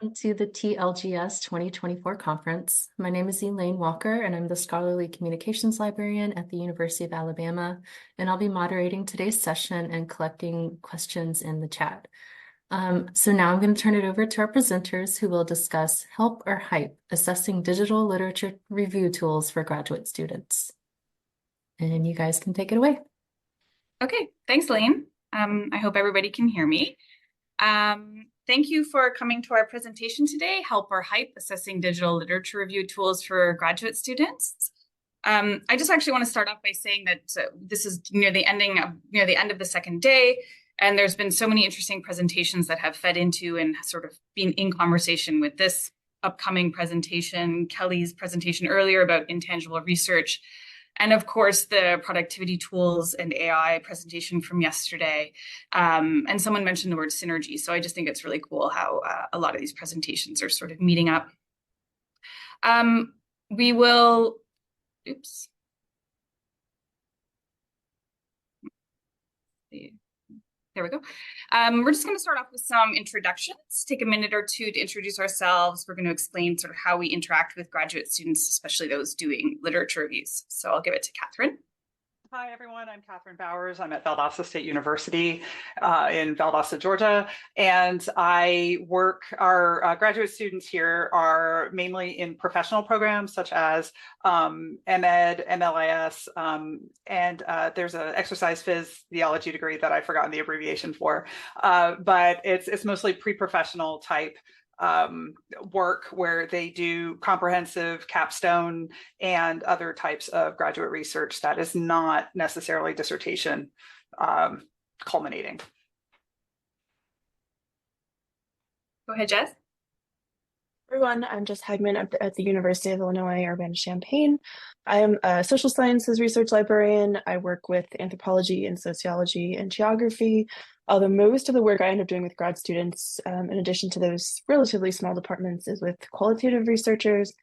Welcome to the TLGS 2024 conference. My name is Elaine Walker, and I'm the Scholarly Communications Librarian at the University of Alabama, and I'll be moderating today's session and collecting questions in the chat. So now I'm going to turn it over to our presenters who will discuss Help or Hype, Assessing Digital Literature Review Tools for Graduate Students. And you guys can take it away. Okay, thanks, Elaine. I hope everybody can hear me. Thank you for coming to our presentation today, Help or Hype, Assessing Digital Literature Review Tools for Graduate Students. I just actually want to start off by saying that this is near the end of the second day, and there's been so many interesting presentations that have fed into and sort of been in conversation with this upcoming presentation, Kelly's presentation earlier about intangible research, and of course, the productivity tools and AI presentation from yesterday. And someone mentioned the word synergy. So I just think it's really cool how a lot of these presentations are sort of meeting up. We will, oops. There we go. We're just going to start off with some introductions, take a minute or two to introduce ourselves. We're going to explain sort of how we interact with graduate students, especially those doing literature reviews. So I'll give it to Catherine. Hi, everyone. I'm Catherine Bowers. I'm at Valdosta State University in Valdosta, Georgia. And our graduate students here are mainly in professional programs such as MEd, MLIS, and there's an exercise phys theology degree that I've forgotten the abbreviation for. But it's mostly pre-professional type work where they do comprehensive capstone and other types of graduate research that is not necessarily dissertation culminating. Go ahead, Jess. Everyone, I'm Jess Hagman at the University of Illinois, Urbana, Champaign. I am a social sciences research librarian. I work with anthropology and sociology and geography, although most of the work I end up doing with grad students, in addition to those relatively small departments, is with qualitative researchers.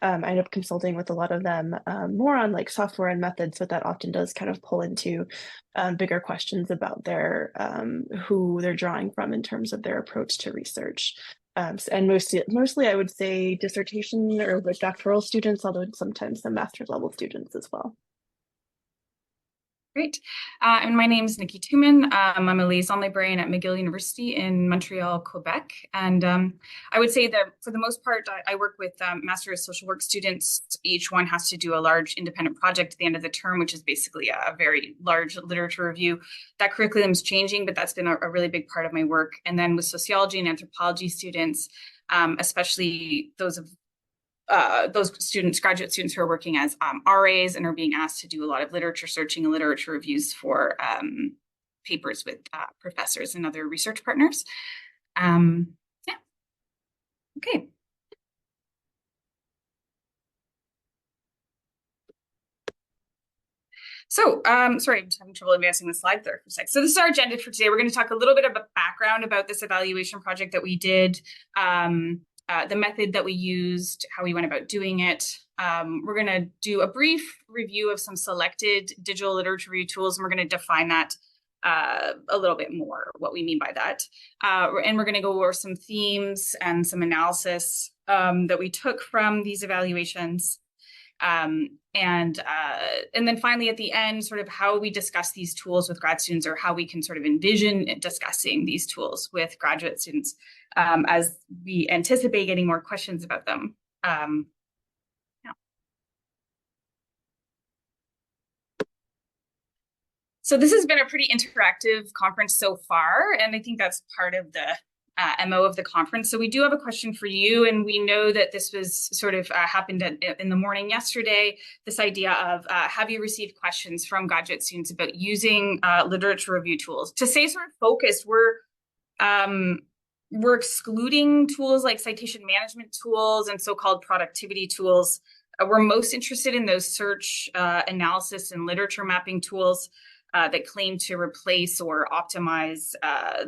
I end up consulting with a lot of them more on like software and methods, but that often does kind of pull into bigger questions about their who they're drawing from in terms of their approach to research. And mostly I would say dissertation or with doctoral students, although sometimes some master's level students as well. Great. And my name is Nikki Tummon. I'm a liaison librarian at McGill University in Montreal, Quebec. And I would say that for the most part, I work with Master's Social Work students. Each one has to do a large independent project at the end of the term, which is basically a very large literature review. That curriculum is changing, but that's been a really big part of my work. And then with sociology and anthropology students, especially those students, graduate students who are working as RAs and are being asked to do a lot of literature searching and literature reviews for papers with professors and other research partners. Yeah. Okay. So, sorry, I'm just having trouble advancing the slide there for a sec. So this is our agenda for today. We're going to talk a little bit about background about this evaluation project that we did, the method that we used, how we went about doing it. We're going to do a brief review of some selected digital literature review tools, and we're going to define that a little bit more, what we mean by that. And we're going to go over some themes and some analysis that we took from these evaluations. And then finally at the end, sort of how we discuss these tools with grad students, or how we can sort of envision discussing these tools with graduate students as we anticipate getting more questions about them. Yeah. So this has been a pretty interactive conference so far, and I think that's part of the MO of the conference. So we do have a question for you, and we know that this was sort of happened in the morning yesterday, this idea of have you received questions from graduate students about using literature review tools? To stay sort of focused, we're excluding tools like citation management tools and so-called productivity tools. We're most interested in those search, analysis, and literature mapping tools that claim to replace or optimize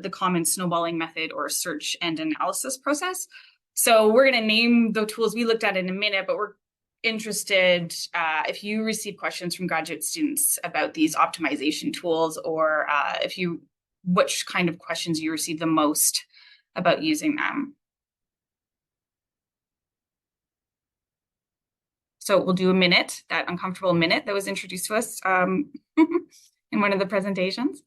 the common snowballing method or search and analysis process. So we're going to name the tools we looked at in a minute, but we're interested if you receive questions from graduate students about these optimization tools, or which kind of questions you receive the most about using them. So we'll do a minute, that uncomfortable minute that was introduced to us in one of the presentations.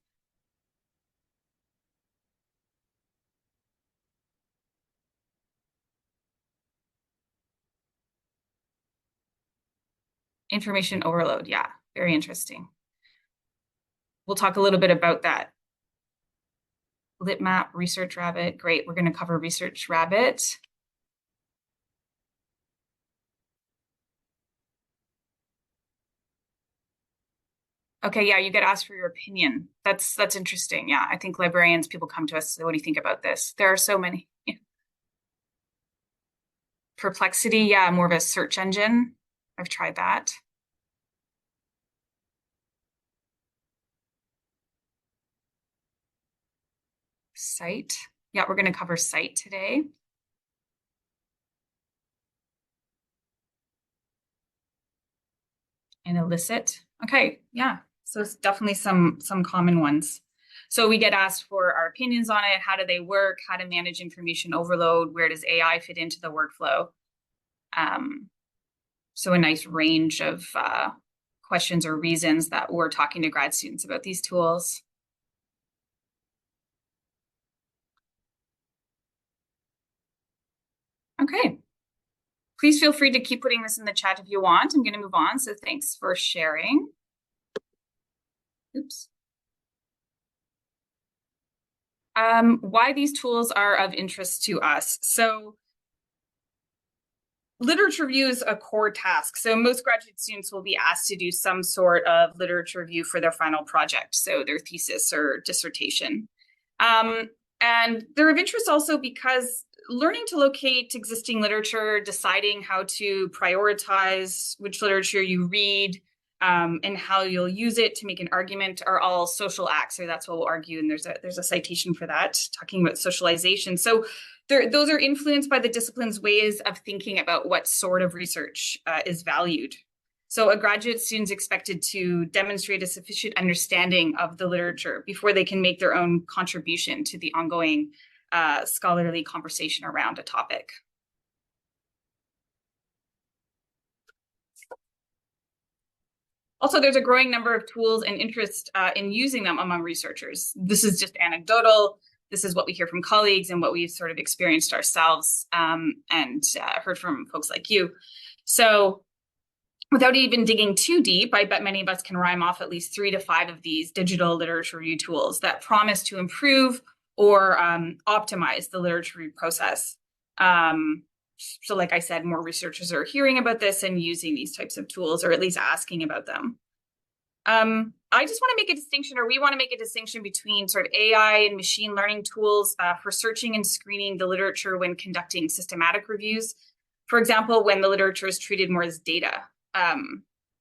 Information overload, yeah, very interesting. We'll talk a little bit about that. Litmap, Research Rabbit, great. We're going to cover Research Rabbit. Okay, yeah, you get asked for your opinion. That's interesting. Yeah, I think librarians, people come to us, say, what do you think about this? There are so many. Yeah. Perplexity, yeah, more of a search engine. I've tried that. Cite. Yeah, we're going to cover Cite today. And elicit. Okay, yeah. So it's definitely some common ones. So we get asked for our opinions on it. How do they work? How to manage information overload? Where does AI fit into the workflow? So a nice range of questions or reasons that we're talking to grad students about these tools. Okay. Please feel free to keep putting this in the chat if you want. I'm going to move on. So thanks for sharing. Oops. Why these tools are of interest to us. So literature review is a core task. So most graduate students will be asked to do some sort of literature review for their final project, so their thesis or dissertation. And they're of interest also because learning to locate existing literature, deciding how to prioritize which literature you read, and how you'll use it to make an argument are all social acts, or that's what we'll argue. And there's a citation for that, talking about socialization. So those are influenced by the discipline's ways of thinking about what sort of research is valued. So a graduate student's expected to demonstrate a sufficient understanding of the literature before they can make their own contribution to the ongoing scholarly conversation around a topic. Also, there's a growing number of tools and interest in using them among researchers. This is just anecdotal. This is what we hear from colleagues and what we've sort of experienced ourselves and heard from folks like you. So without even digging too deep, I bet many of us can rhyme off at least 3 to 5 of these digital literature review tools that promise to improve or optimize the literature review process. So like I said, more researchers are hearing about this and using these types of tools, or at least asking about them. I just want to make a distinction, or we want to make a distinction between sort of AI and machine learning tools for searching and screening the literature when conducting systematic reviews. For example, when the literature is treated more as data.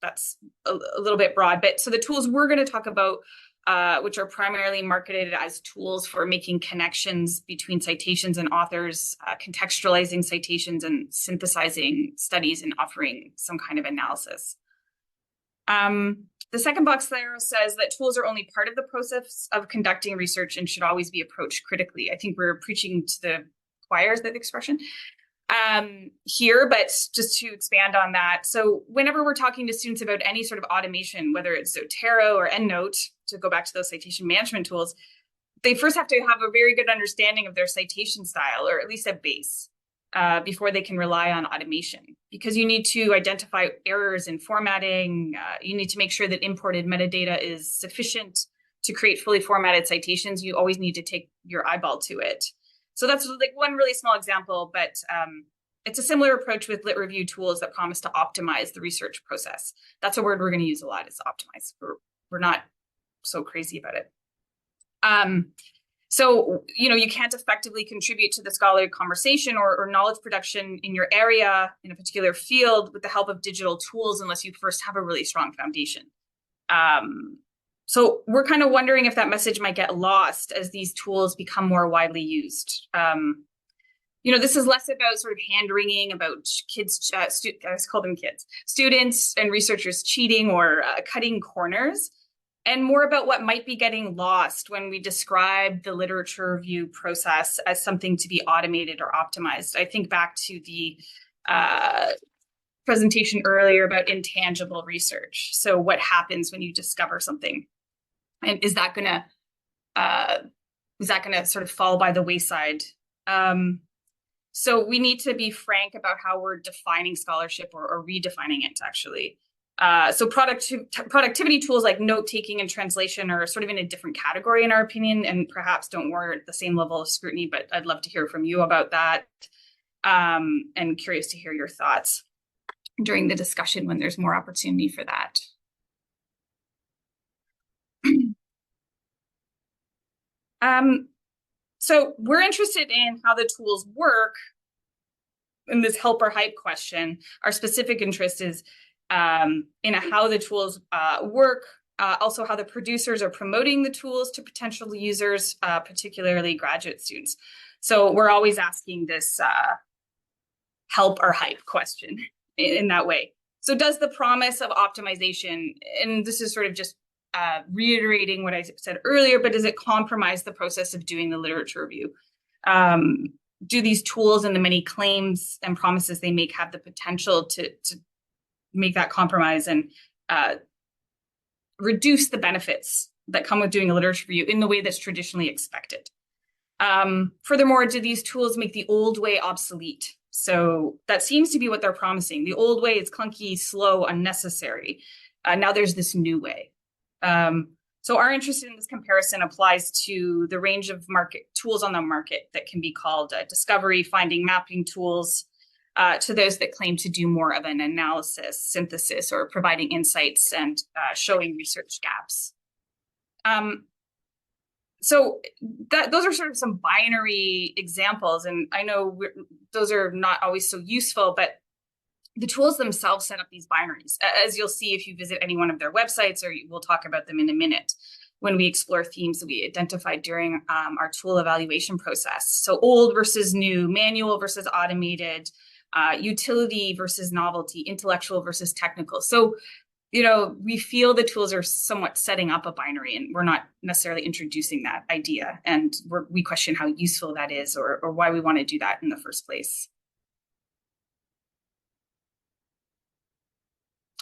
That's a little bit broad, but so the tools we're going to talk about, which are primarily marketed as tools for making connections between citations and authors, contextualizing citations and synthesizing studies and offering some kind of analysis. The second box there says that tools are only part of the process of conducting research and should always be approached critically. I think we're preaching to the choir, is that the expression? Here, but just to expand on that. So whenever we're talking to students about any sort of automation, whether it's Zotero or EndNote, to go back to those citation management tools, they first have to have a very good understanding of their citation style, or at least a base, before they can rely on automation. Because you need to identify errors in formatting, you need to make sure that imported metadata is sufficient to create fully formatted citations. You always need to take your eyeball to it. So that's like one really small example, but it's a similar approach with lit review tools that promise to optimize the research process. That's a word we're going to use a lot, is optimize. We're not so crazy about it. So, you can't effectively contribute to the scholarly conversation or knowledge production in your area in a particular field with the help of digital tools unless you first have a really strong foundation. So we're kind of wondering if that message might get lost as these tools become more widely used. This is less about sort of hand-wringing about kids, I call them kids, students and researchers cheating or cutting corners, and more about what might be getting lost when we describe the literature review process as something to be automated or optimized. I think back to the presentation earlier about intangible research. So what happens when you discover something? And is that gonna sort of fall by the wayside? So we need to be frank about how we're defining scholarship or redefining it, actually. So productivity tools like note-taking and translation are sort of in a different category, in our opinion, and perhaps don't warrant the same level of scrutiny, but I'd love to hear from you about that, and curious to hear your thoughts during the discussion when there's more opportunity for that. So we're interested in how the tools work in this help or hype question. Our specific interest is in how the tools work, also how the producers are promoting the tools to potential users, particularly graduate students. So we're always asking this help or hype question in that way. So does the promise of optimization, and this is sort of just reiterating what I said earlier, but does it compromise the process of doing the literature review? Do these tools and the many claims and promises they make have the potential to make that compromise and reduce the benefits that come with doing a literature review in the way that's traditionally expected? Furthermore, do these tools make the old way obsolete? So that seems to be what they're promising. The old way is clunky, slow, unnecessary. Now there's this new way. So our interest in this comparison applies to the range of market tools on the market that can be called discovery, finding, mapping tools, to those that claim to do more of an analysis, synthesis, or providing insights and showing research gaps. So those are sort of some binary examples, and I know those are not always so useful, but the tools themselves set up these binaries, as you'll see if you visit any one of their websites, or we'll talk about them in a minute when we explore themes that we identified during our tool evaluation process. So old versus new, manual versus automated, utility versus novelty, intellectual versus technical. So, you know, we feel the tools are somewhat setting up a binary, and we're not necessarily introducing that idea. And we question how useful that is, or why we want to do that in the first place.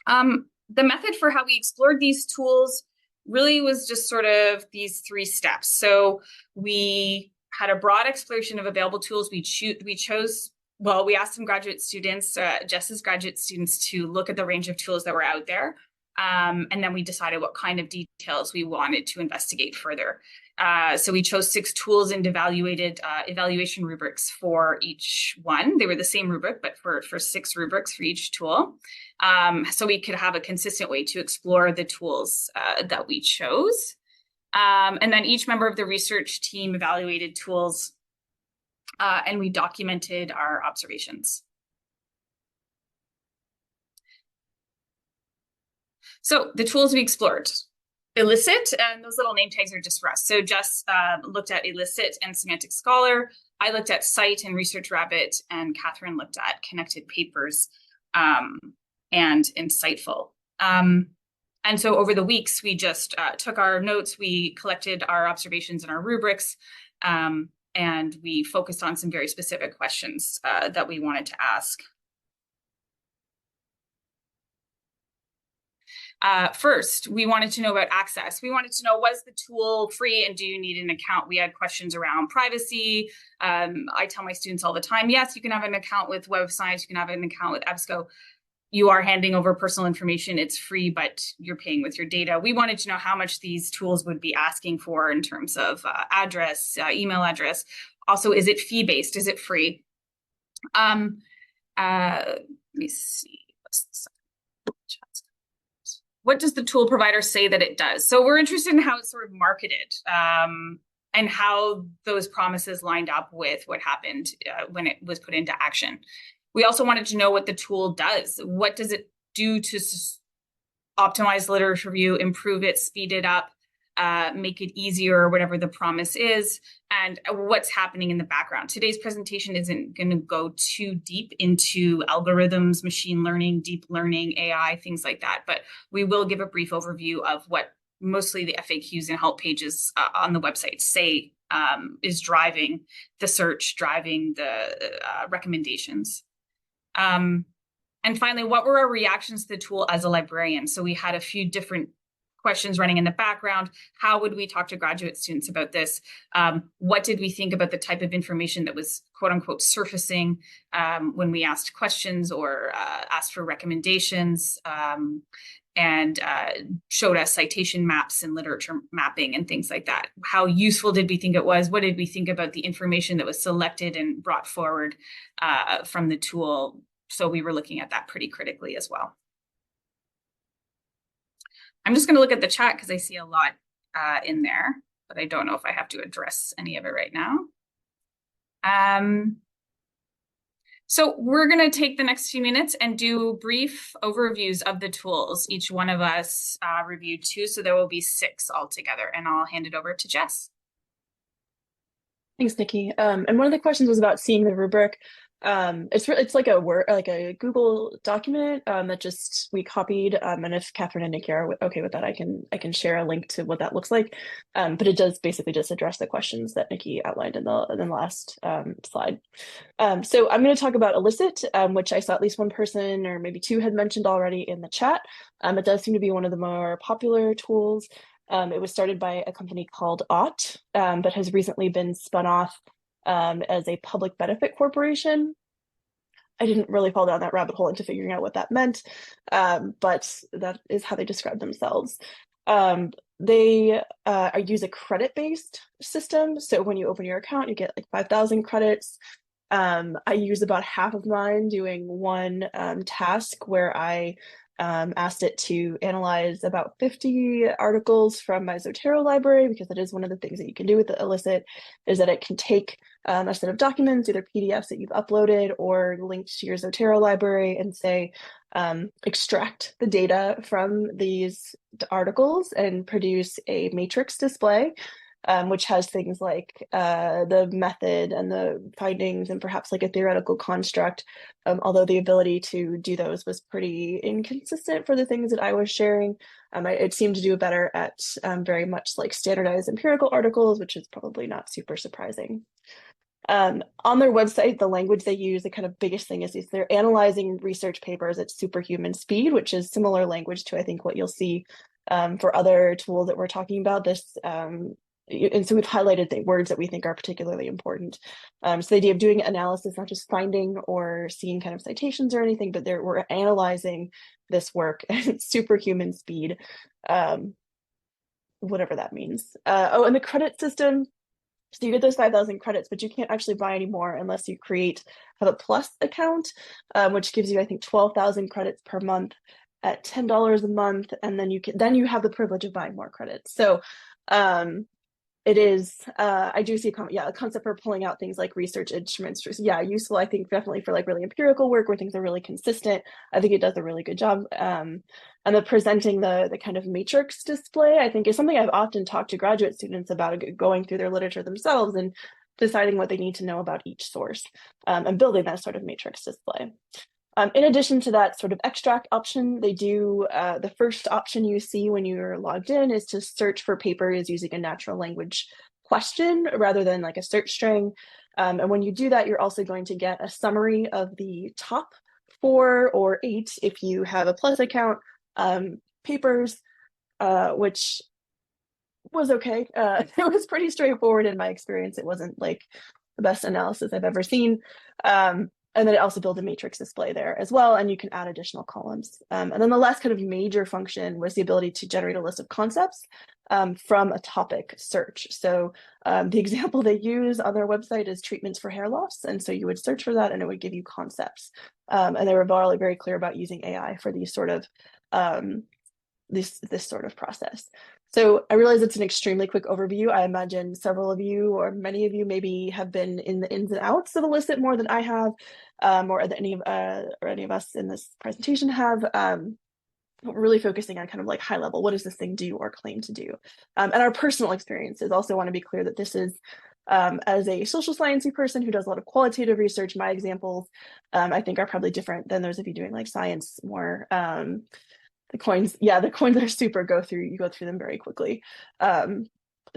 The method for how we explored these tools really was just sort of these 3 steps. So we had a broad exploration of available tools. We chose, well, we asked some graduate students, Jess's graduate students, to look at the range of tools that were out there. And then we decided what kind of details we wanted to investigate further. So we chose 6 tools and evaluated evaluation rubrics for each one. They were the same rubric, but for 6 rubrics for each tool. So we could have a consistent way to explore the tools that we chose. And then each member of the research team evaluated tools, and we documented our observations. So the tools we explored: Elicit, and those little name tags are just for us. So Jess looked at Elicit and Semantic Scholar. I looked at Cite and Research Rabbit, and Catherine looked at Connected Papers and Insightful. And so over the weeks, we just took our notes, we collected our observations and our rubrics, and we focused on some very specific questions that we wanted to ask. First, we wanted to know about access. We wanted to know, was the tool free, and do you need an account? We had questions around privacy. I tell my students all the time, yes, you can have an account with Web of Science, you can have an account with EBSCO. You are handing over personal information. It's free, but you're paying with your data. We wanted to know how much these tools would be asking for in terms of address, email address. Also, is it fee-based? Is it free? Let me see. What does the tool provider say that it does? So we're interested in how it's sort of marketed, and how those promises lined up with what happened when it was put into action. We also wanted to know what the tool does. What does it do to optimize literature review, improve it, speed it up, make it easier, or whatever the promise is, and what's happening in the background. Today's presentation isn't going to go too deep into algorithms, machine learning, deep learning, AI, things like that, but we will give a brief overview of what mostly the FAQs and help pages on the website say is driving the search, driving the recommendations. And And finally, what were our reactions to the tool as a librarian? So we had a few different questions running in the background. How would we talk to graduate students about this? What did we think about the type of information that was quote unquote surfacing when we asked questions or asked for recommendations and showed us citation maps and literature mapping and things like that? How useful did we think it was? What did we think about the information that was selected and brought forward from the tool? So we were looking at that pretty critically as well. I'm just going to look at the chat because I see a lot in there, but I don't know if I have to address any of it right now. So we're going to take the next few minutes and do brief overviews of the tools. Each one of us reviewed 2, so there will be 6 altogether, and I'll hand it over to Jess. Thanks, Nikki. And one of the questions was about seeing the rubric. It's like a Word, like a Google document that just we copied. And if Catherine and Nikki are okay with that, I can share a link to what that looks like. But it does basically just address the questions that Nikki outlined in the last slide. So I'm going to talk about Elicit, which I saw at least one person or maybe 2 had mentioned already in the chat. It does seem to be one of the more popular tools. It was started by a company called Ott, but has recently been spun off as a public benefit corporation. I didn't really fall down that rabbit hole into figuring out what that meant, but that is how they describe themselves. They use a credit-based system. So when you open your account, you get like 5,000 credits. I use about half of mine doing one task where I asked it to analyze about 50 articles from my Zotero library, because that is one of the things that you can do with the Elicit, is that it can take a set of documents, either PDFs that you've uploaded or linked to your Zotero library, and say, extract the data from these articles and produce a matrix display, which has things like the method and the findings and perhaps like a theoretical construct, although the ability to do those was pretty inconsistent for the things that I was sharing. It seemed to do better at very much like standardized empirical articles, which is probably not super surprising. On their website, the language they use, the kind of biggest thing is they're analyzing research papers at superhuman speed, which is similar language to, I think, what you'll see for other tools that we're talking about. And so we've highlighted the words that we think are particularly important. So the idea of doing analysis, not just finding or seeing kind of citations or anything, but we're analyzing this work at superhuman speed, whatever that means. And the credit system, so you get those 5,000 credits, but you can't actually buy any more unless you have a Plus account, which gives you, I think, 12,000 credits per month at $10 a month, and then you have the privilege of buying more credits. So it is, I do see a concept for pulling out things like research instruments. Yeah, useful, I think, definitely for like really empirical work where things are really consistent. I think it does a really good job. And the presenting the kind of matrix display, I think, is something I've often talked to graduate students about, going through their literature themselves and deciding what they need to know about each source, and building that sort of matrix display. In addition to that sort of extract option, they do, the first option you see when you're logged in is to search for papers using a natural language question rather than like a search string. And when you do that, you're also going to get a summary of the top 4 or 8, if you have a Plus account, papers, which was okay. It was pretty straightforward in my experience. It wasn't like the best analysis I've ever seen. And then it also builds a matrix display there as well, and you can add additional columns. And then the last kind of major function was the ability to generate a list of concepts from a topic search. So the example they use on their website is treatments for hair loss. And so you would search for that and it would give you concepts. And they were very clear about using AI for these sort of this sort of process. So I realize it's an extremely quick overview. I imagine several of you or many of you maybe have been in the ins and outs of Elicit more than I have, or any of us in this presentation have. Really focusing on kind of like high level, what does this thing do or claim to do? And our personal experiences. Also want to be clear that this is, as a social sciencey person who does a lot of qualitative research, my examples, I think are probably different than those of you doing like science more. The coins are super, you go through them very quickly.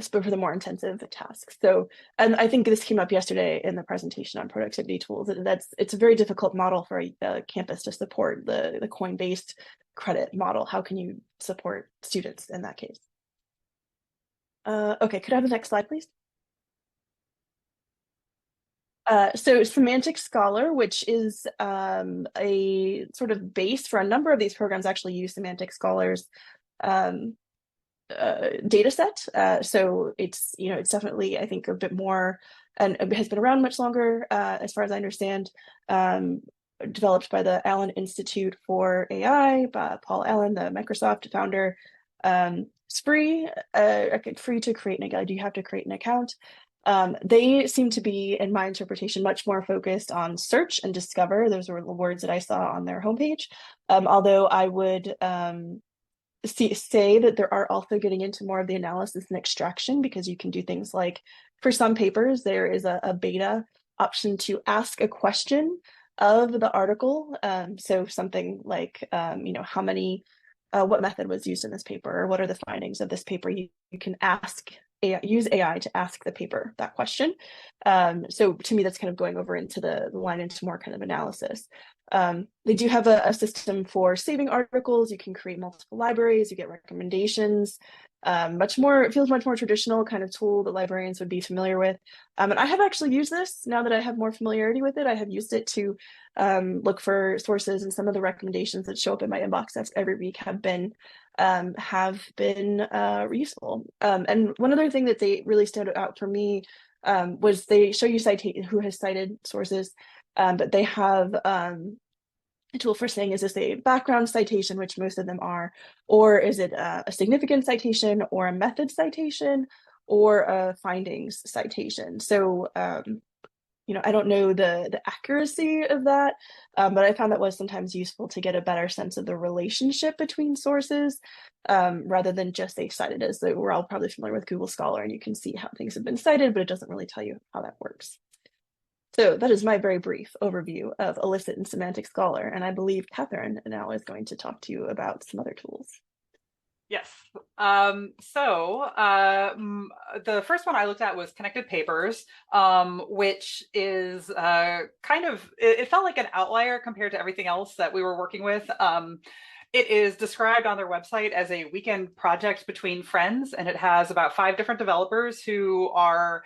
for the more intensive tasks. So, and I think this came up yesterday in the presentation on productivity tools. It's a very difficult model for a campus to support the coin-based credit model. How can you support students in that case? Okay, could I have the next slide, please? So Semantic Scholar, which is a sort of base for a number of these programs, actually use Semantic Scholar's data set. So it's definitely, I think, a bit more, and it has been around much longer, as far as I understand, developed by the Allen Institute for AI by Paul Allen, the Microsoft founder. It's free, free to create an account. You have to create an account. They seem to be, in my interpretation, much more focused on search and discover. Those were the words that I saw on their homepage. Although I would say that there are also getting into more of the analysis and extraction, because you can do things like, for some papers, there is a beta option to ask a question of the article. So something like, how many, what method was used in this paper, or what are the findings of this paper? You can ask use AI to ask the paper that question. So to me, that's kind of going over into the line into more kind of analysis. They do have a system for saving articles. You can create multiple libraries, you get recommendations. It feels much more traditional kind of tool that librarians would be familiar with. And I have actually used this now that I have more familiarity with it. I have used it to look for sources, and some of the recommendations that show up in my inbox every week have been useful. And one other thing that they really stood out for me was they show you who has cited sources, but they have a tool for saying, is this a background citation, which most of them are, or is it a significant citation, or a method citation, or a findings citation? So I don't know the accuracy of that, but I found that was sometimes useful to get a better sense of the relationship between sources, rather than just they cited as though we're all probably familiar with Google Scholar and you can see how things have been cited, but it doesn't really tell you how that works. So that is my very brief overview of Elicit and Semantic Scholar, and I believe Catherine now is going to talk to you about some other tools. Yes. The first one I looked at was Connected Papers, which is it felt like an outlier compared to everything else that we were working with. It is described on their website as a weekend project between friends, and it has about 5 different developers who are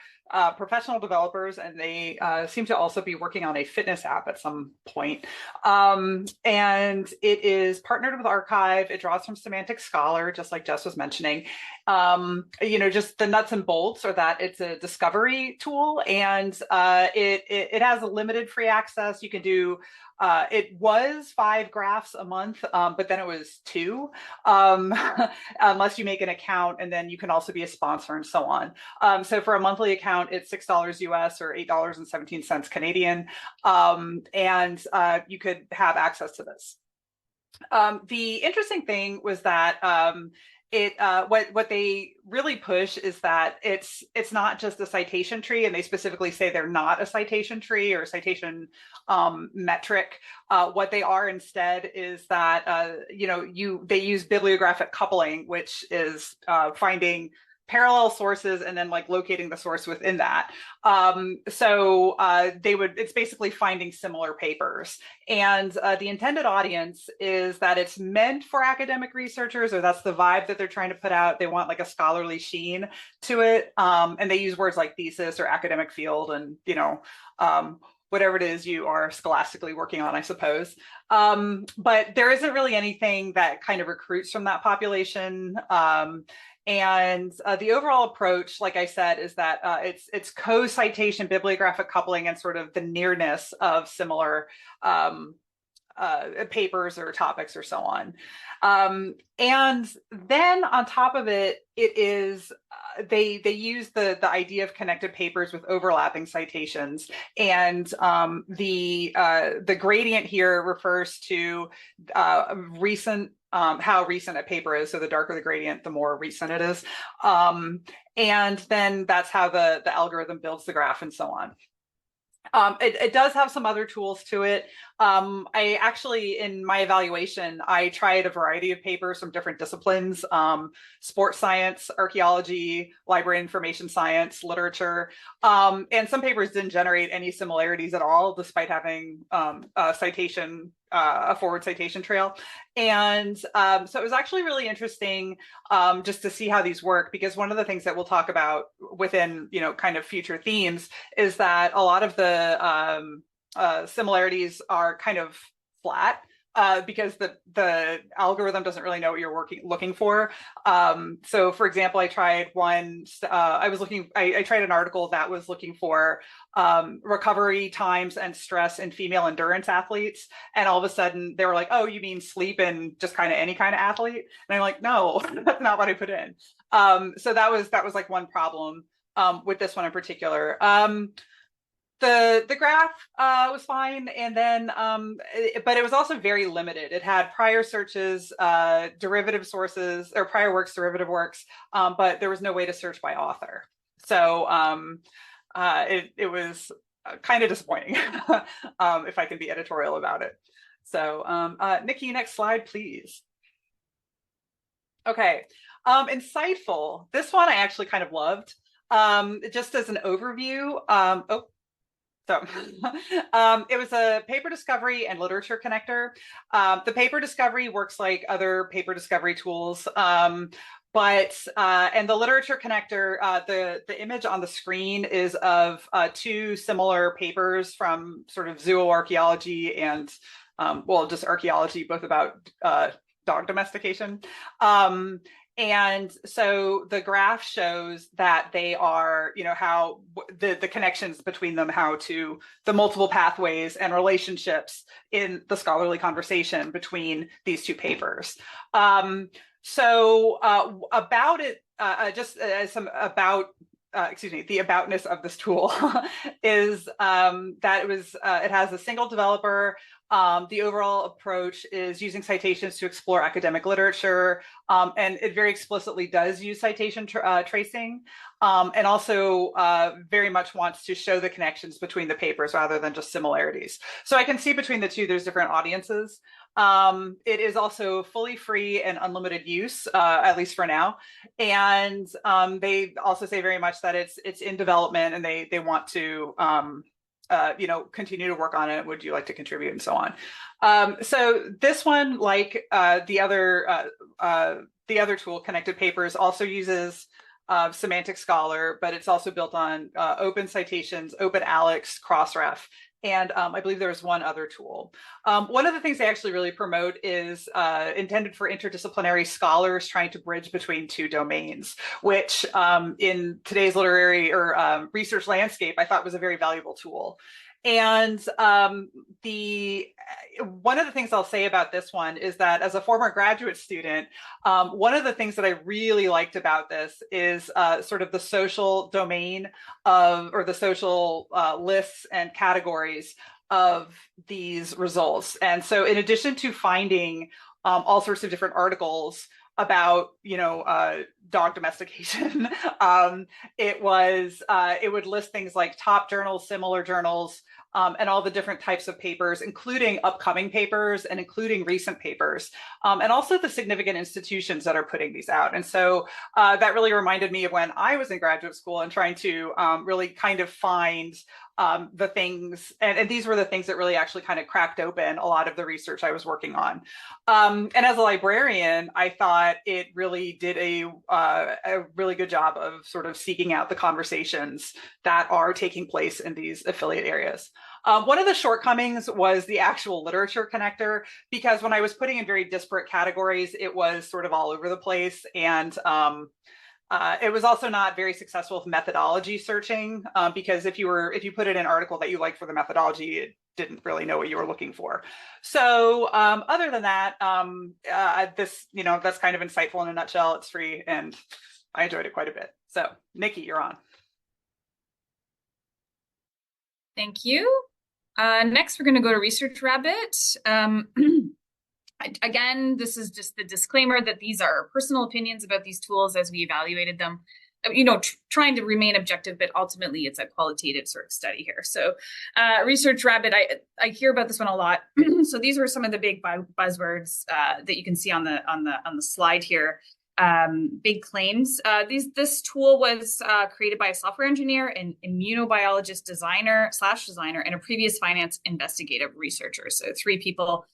professional developers, and they seem to also be working on a fitness app at some point. And it is partnered with Archive. It draws from Semantic Scholar, just like Jess was mentioning. Just the nuts and bolts are that it's a discovery tool, and it has a limited free access. You can do it was 5 graphs a month, but then it was 2, unless you make an account, and then you can also be a sponsor and so on. So for a monthly account, it's $6 US or $8.17 Canadian, and you could have access to this. The interesting thing was that what they really push is that it's not just a citation tree, and they specifically say they're not a citation tree or a citation metric. What they are instead is that they use bibliographic coupling, which is finding parallel sources and then like locating the source within that. It's basically finding similar papers. And the intended audience is that it's meant for academic researchers, or that's the vibe that they're trying to put out. They want like a scholarly sheen to it. And they use words like thesis or academic field, and whatever it is you are scholastically working on, I suppose. But there isn't really anything that kind of recruits from that population. And the overall approach, like I said, is that it's co-citation bibliographic coupling and sort of the nearness of similar papers or topics or so on. And then on top of it, it is they use the idea of connected papers with overlapping citations, and the gradient here refers to recent. How recent a paper is. So the darker the gradient, the more recent it is. And then that's how the algorithm builds the graph and so on. It does have some other tools to it. I actually, in my evaluation, I tried a variety of papers from different disciplines, sports science, archaeology, library information science, literature. And some papers didn't generate any similarities at all, despite having a forward citation trail. And so it was actually really interesting just to see how these work, because one of the things that we'll talk about within, kind of future themes is that a lot of the similarities are kind of flat because the algorithm doesn't really know what you're looking for. So for example, I tried I tried an article that was looking for recovery times and stress in female endurance athletes. And all of a sudden they were like, oh, you mean sleep in just kind of any kind of athlete? And I'm like, no, that's not what I put in. So that was like one problem with this one in particular. The graph was fine, and then but it was also very limited. It had prior searches, derivative sources, or prior works, derivative works, but there was no way to search by author. So it was kind of disappointing, if I can be editorial about it. So Nikki, next slide, please. Okay, insightful. This one I actually kind of loved. Just as an overview, it was a paper discovery and literature connector. The paper discovery works like other paper discovery tools, and the literature connector, the image on the screen is of two similar papers from sort of zooarchaeology and, just archaeology, both about dog domestication. And so the graph shows that they are, how the connections between them, how to the multiple pathways and relationships in the scholarly conversation between these two papers. About it, just as some about, the aboutness of this tool is that it has a single developer. The overall approach is using citations to explore academic literature, and it very explicitly does use citation tracing, and also very much wants to show the connections between the papers rather than just similarities. So I can see between the two, there's different audiences. It is also fully free and unlimited use, at least for now. And they also say very much that it's in development, and they want to continue to work on it. Would you like to contribute, and so on. So this one, like the other tool, Connected Papers, also uses Semantic Scholar, but it's also built on Open Citations, Open Alex, Crossref, and I believe there was one other tool. One of the things they actually really promote is intended for interdisciplinary scholars trying to bridge between two domains, which in today's literary or research landscape, I thought was a very valuable tool. And one of the things I'll say about this one is that as a former graduate student, one of the things that I really liked about this is sort of the social domain or the social lists and categories of these results. And so in addition to finding all sorts of different articles about, dog domestication, it would list things like top journals, similar journals, and all the different types of papers, including upcoming papers and including recent papers, and also the significant institutions that are putting these out. And so that really reminded me of when I was in graduate school and trying to really kind of find the things, and these were the things that really actually kind of cracked open a lot of the research I was working on. And as a librarian, I thought it really did a really good job of sort of seeking out the conversations that are taking place in these affiliate areas. One of the shortcomings was the actual literature connector, because when I was putting in very disparate categories, it was sort of all over the place. And it was also not very successful with methodology searching, because if you put in an article that you liked for the methodology, it didn't really know what you were looking for. So other than that, that's kind of insightful in a nutshell. It's free, and I enjoyed it quite a bit. So Nikki, you're on. Thank you. Next, we're going to go to Research Rabbit. Again, this is just the disclaimer that these are personal opinions about these tools as we evaluated them. trying to remain objective, but ultimately it's a qualitative sort of study here. So Research Rabbit, I hear about this one a lot. So these were some of the big buzzwords that you can see on the slide here. Big claims. This tool was created by a software engineer, an immunobiologist designer, and a previous finance investigative researcher. So 3 people.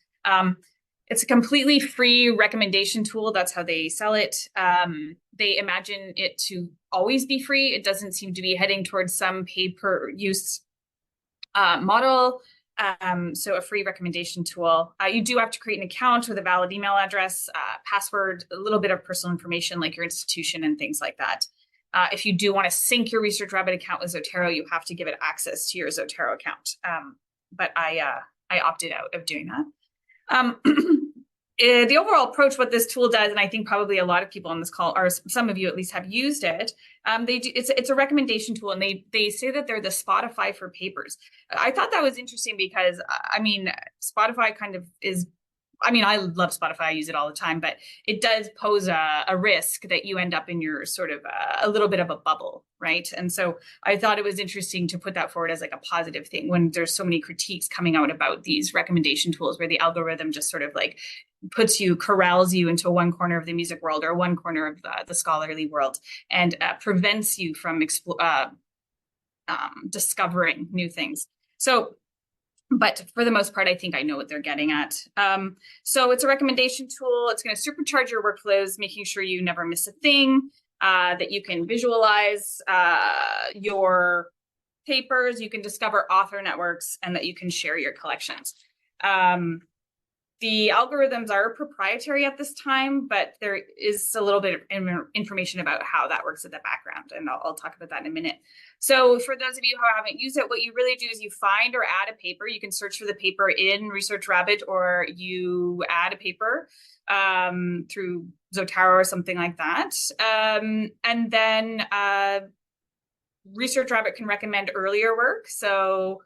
It's a completely free recommendation tool. That's how they sell it. They imagine it to always be free. It doesn't seem to be heading towards some pay-per-use model. So a free recommendation tool. You do have to create an account with a valid email address, password, a little bit of personal information like your institution and things like that. If you do want to sync your Research Rabbit account with Zotero, you have to give it access to your Zotero account. But I opted out of doing that. The overall approach, what this tool does, and I think probably a lot of people on this call, or some of you at least, have used it. It's a recommendation tool, and they say that they're the Spotify for papers. I thought that was interesting because Spotify kind of is. I love Spotify. I use it all the time, but it does pose a risk that you end up in your sort of a little bit of a bubble, right? And so I thought it was interesting to put that forward as like a positive thing when there's so many critiques coming out about these recommendation tools where the algorithm just sort of like corrals you into one corner of the music world or one corner of the scholarly world and prevents you from discovering new things. So, but for the most part, I think I know what they're getting at. So it's a recommendation tool. It's going to supercharge your workflows, making sure you never miss a thing, that you can visualize your papers, you can discover author networks, and that you can share your collections. The algorithms are proprietary at this time, but there is a little bit of information about how that works in the background, and I'll talk about that in a minute. So for those of you who haven't used it, what you really do is you find or add a paper. You can search for the paper in Research Rabbit, or you add a paper through Zotero or something like that. And then Research Rabbit can recommend earlier work. So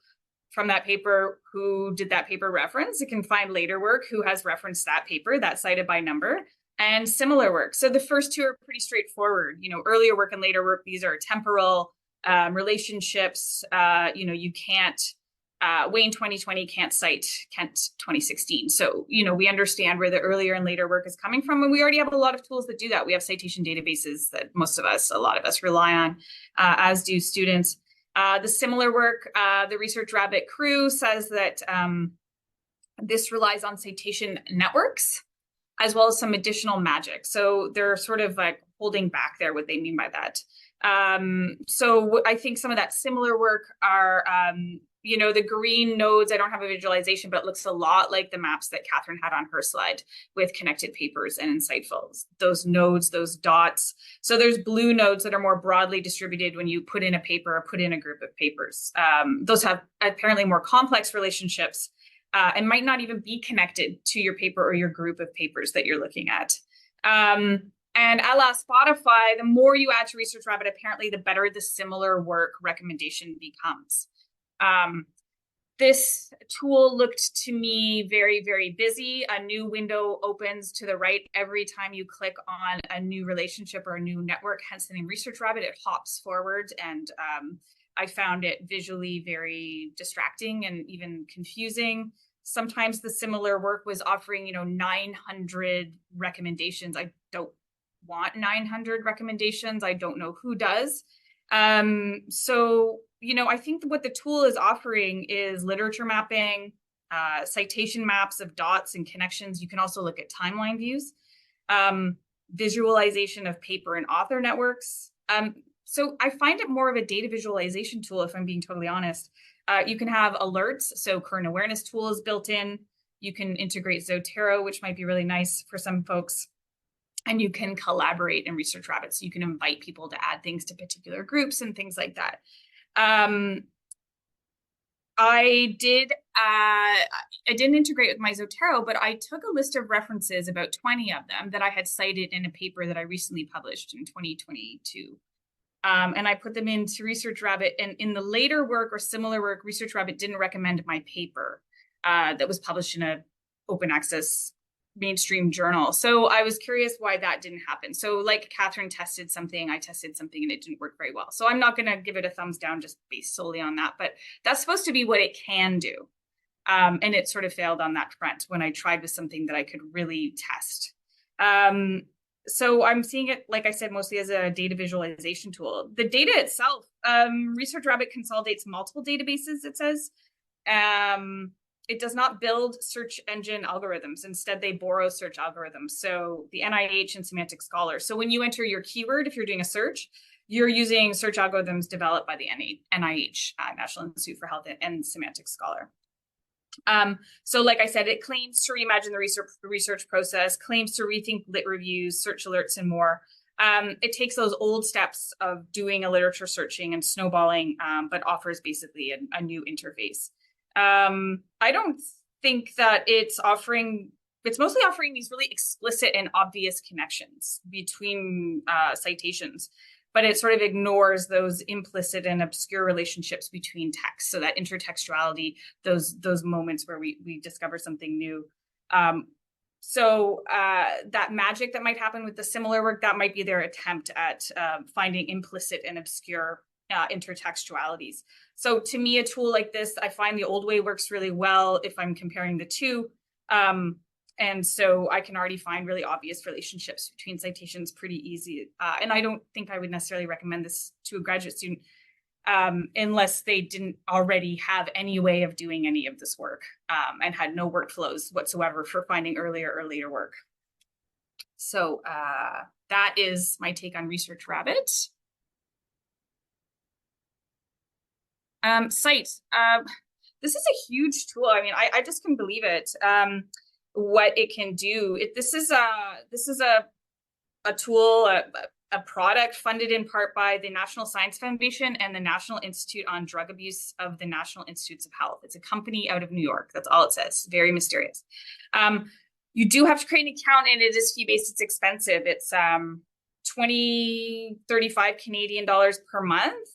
from that paper, who did that paper reference? It can find later work, who has referenced that paper, that's cited by number, and similar work. So the first 2 are pretty straightforward. Earlier work and later work, these are temporal relationships. You can't, Wayne 2020 can't cite Kent 2016. So, we understand where the earlier and later work is coming from. And we already have a lot of tools that do that. We have citation databases that a lot of us rely on, as do students. The similar work, the Research Rabbit crew says that this relies on citation networks as well as some additional magic. So they're sort of like holding back there what they mean by that. So I think some of that similar work are, the green nodes. I don't have a visualization, but it looks a lot like the maps that Catherine had on her slide with connected papers and insightfuls. Those nodes, those dots. So there's blue nodes that are more broadly distributed when you put in a paper or put in a group of papers. Those have apparently more complex relationships and might not even be connected to your paper or your group of papers that you're looking at. And a la Spotify, the more you add to Research Rabbit, apparently the better the similar work recommendation becomes. This tool looked to me very, very busy. A new window opens to the right every time you click on a new relationship or a new network, hence the name Research Rabbit. It hops forward, and I found it visually very distracting and even confusing. Sometimes the similar work was offering, 900 recommendations. I don't want 900 recommendations. I don't know who does. So, I think what the tool is offering is literature mapping, citation maps of dots and connections. You can also look at timeline views, visualization of paper and author networks. So I find it more of a data visualization tool, if I'm being totally honest. You can have alerts. So current awareness tool is built in. You can integrate Zotero, which might be really nice for some folks. And you can collaborate in Research Rabbit. So you can invite people to add things to particular groups and things like that. I didn't integrate with my Zotero, but I took a list of references, about 20 of them, that I had cited in a paper that I recently published in 2022. And I put them into Research Rabbit. And in the later work or similar work, Research Rabbit didn't recommend my paper that was published in an open access mainstream journal. So I was curious why that didn't happen. So like Catherine tested something, I tested something, and it didn't work very well. So I'm not going to give it a thumbs down just based solely on that, but that's supposed to be what it can do. And it sort of failed on that front when I tried with something that I could really test. So I'm seeing it, like I said, mostly as a data visualization tool. The data itself, Research Rabbit consolidates multiple databases, it says. It does not build search engine algorithms. Instead, they borrow search algorithms. So the NIH and Semantic Scholar. So when you enter your keyword, if you're doing a search, you're using search algorithms developed by the NIH, National Institute for Health, and Semantic Scholar. So like I said, it claims to reimagine the research process, claims to rethink lit reviews, search alerts, and more. It takes those old steps of doing a literature searching and snowballing, but offers basically a new interface. I don't think that it's mostly offering these really explicit and obvious connections between citations, but it sort of ignores those implicit and obscure relationships between texts. So that intertextuality, those moments where we discover something new. So that magic that might happen with the similar work, that might be their attempt at finding implicit and obscure intertextualities. So to me, a tool like this, I find the old way works really well if I'm comparing the two. And so I can already find really obvious relationships between citations pretty easy. And I don't think I would necessarily recommend this to a graduate student unless they didn't already have any way of doing any of this work and had no workflows whatsoever for finding earlier work. So that is my take on Research Rabbit. Cite. This is a huge tool. I mean, I just couldn't believe it. What it can do. This is a tool, a product funded in part by the National Science Foundation and the National Institute on Drug Abuse of the National Institutes of Health. It's a company out of New York. That's all it says. Very mysterious. You do have to create an account, and it is fee-based. It's expensive. It's 35 Canadian dollars per month.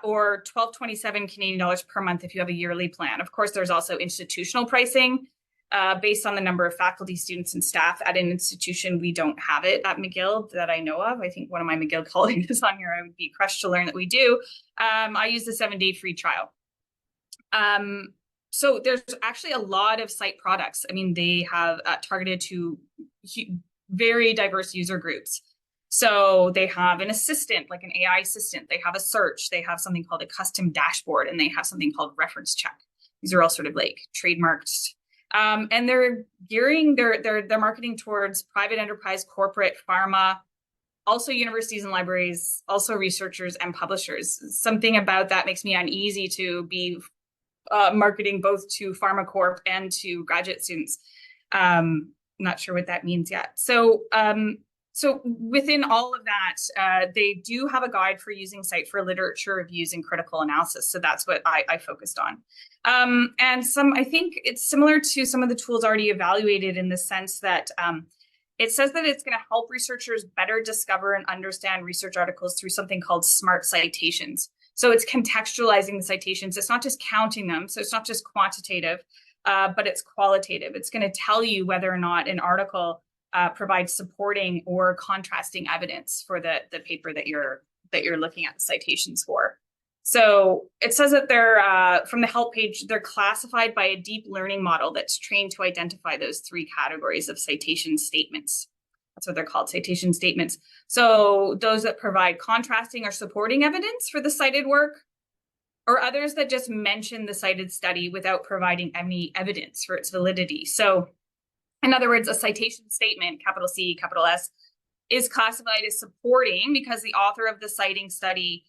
Or 12.27 Canadian dollars per month if you have a yearly plan. Of course, there's also institutional pricing based on the number of faculty, students, and staff at an institution. We don't have it at McGill that I know of. I think one of my McGill colleagues is on here. I would be crushed to learn that we do. I use the 7-day free trial. So there's actually a lot of site products. I mean, they have targeted to very diverse user groups. So they have an assistant, like an AI assistant. They have a search. They have something called a custom dashboard, and they have something called reference check. These are all sort of like trademarked. And they're gearing their marketing towards private enterprise, corporate, pharma, also universities and libraries, also researchers and publishers. Something about that makes me uneasy to be marketing both to pharma corp and to graduate students. Not sure what that means yet. So within all of that, they do have a guide for using Cite for literature reviews and critical analysis. So that's what I focused on. And I think it's similar to some of the tools already evaluated in the sense that it says that it's going to help researchers better discover and understand research articles through something called smart citations. So it's contextualizing the citations. It's not just counting them. So it's not just quantitative, but it's qualitative. It's going to tell you whether or not an article provides supporting or contrasting evidence for the paper that you're looking at the citations for. So it says that they're from the help page, they're classified by a deep learning model that's trained to identify those 3 categories of citation statements. That's what they're called, citation statements. So those that provide contrasting or supporting evidence for the cited work, or others that just mention the cited study without providing any evidence for its validity. So in other words, a citation statement, capital C, capital S, is classified as supporting because the author of the citing study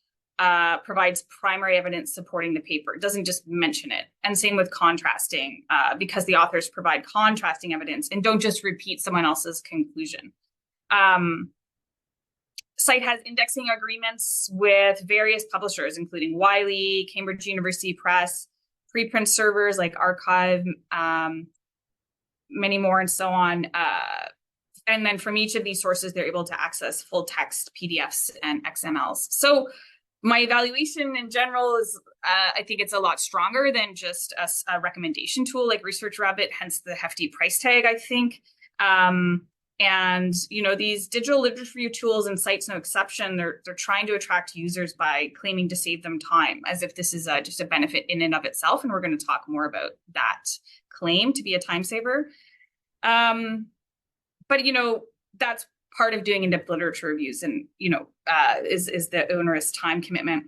provides primary evidence supporting the paper. It doesn't just mention it. And same with contrasting, because the authors provide contrasting evidence and don't just repeat someone else's conclusion. Cite has indexing agreements with various publishers, including Wiley, Cambridge University Press, preprint servers like Archive, many more, and so on. And then from each of these sources, they're able to access full text PDFs and XMLs. So my evaluation in general is, I think it's a lot stronger than just a recommendation tool like Research Rabbit, hence the hefty price tag, I think. And these digital literature review tools, and Cite's no exception, they're trying to attract users by claiming to save them time, as if this is just a benefit in and of itself. And we're going to talk more about that claim to be a time saver. But that's part of doing in-depth literature reviews, and is the onerous time commitment.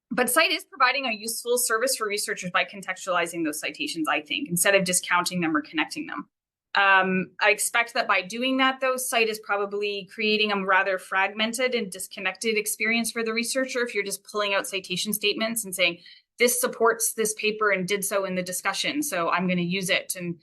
But Cite is providing a useful service for researchers by contextualizing those citations, I think, instead of discounting them or connecting them. I expect that by doing that, though, Cite is probably creating a rather fragmented and disconnected experience for the researcher if you're just pulling out citation statements and saying, this supports this paper and did so in the discussion, so I'm going to use it. And,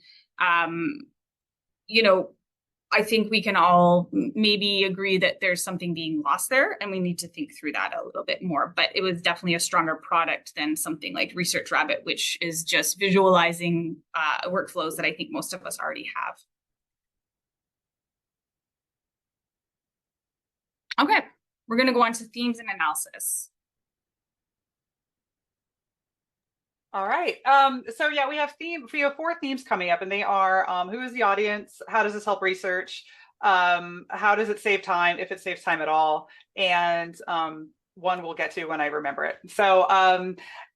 I think we can all maybe agree that there's something being lost there, and we need to think through that a little bit more. But it was definitely a stronger product than something like Research Rabbit, which is just visualizing workflows that I think most of us already have. Okay, we're going to go on to themes and analysis. All right. So yeah, we have 4 themes coming up, and they are who is the audience? How does this help research? How does it save time, if it saves time at all? And one we'll get to when I remember it. So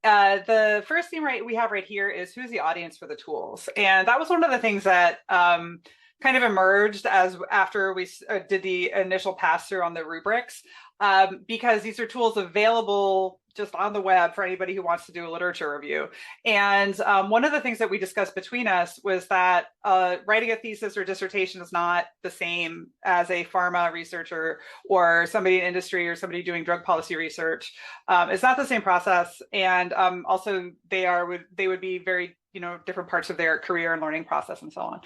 the first theme we have right here is who's the audience for the tools? And that was one of the things that kind of emerged after we did the initial pass through on the rubrics, because these are tools available just on the web for anybody who wants to do a literature review. And one of the things that we discussed between us was that writing a thesis or dissertation is not the same as a pharma researcher or somebody in industry or somebody doing drug policy research. It's not the same process. And also they would be very different parts of their career and learning process and so on.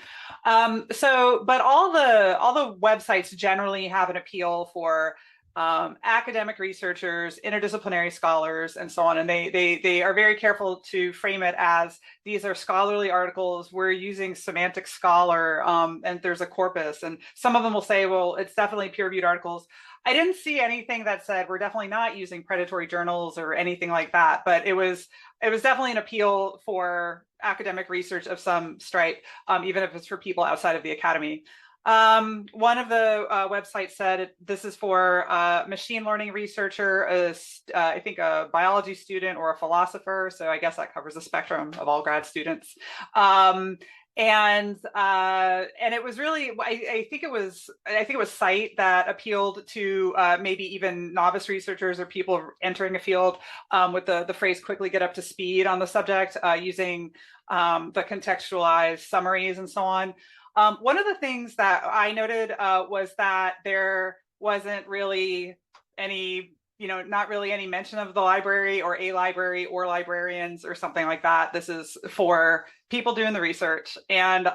But all the websites generally have an appeal for academic researchers, interdisciplinary scholars, and so on. And they are very careful to frame it as these are scholarly articles. We're using semantic scholar, and there's a corpus. And some of them will say, well, it's definitely peer-reviewed articles. I didn't see anything that said we're definitely not using predatory journals or anything like that. But it was definitely an appeal for academic research of some stripe, even if it's for people outside of the academy. One of the websites said this is for a machine learning researcher, I think a biology student or a philosopher. So I guess that covers the spectrum of all grad students. And it was really, I think it was Cite that appealed to maybe even novice researchers or people entering a field with the phrase quickly get up to speed on the subject, using the contextualized summaries and so on. One of the things that I noted was that there wasn't really any, not really any mention of the library or a library or librarians or something like that. This is for people doing the research. And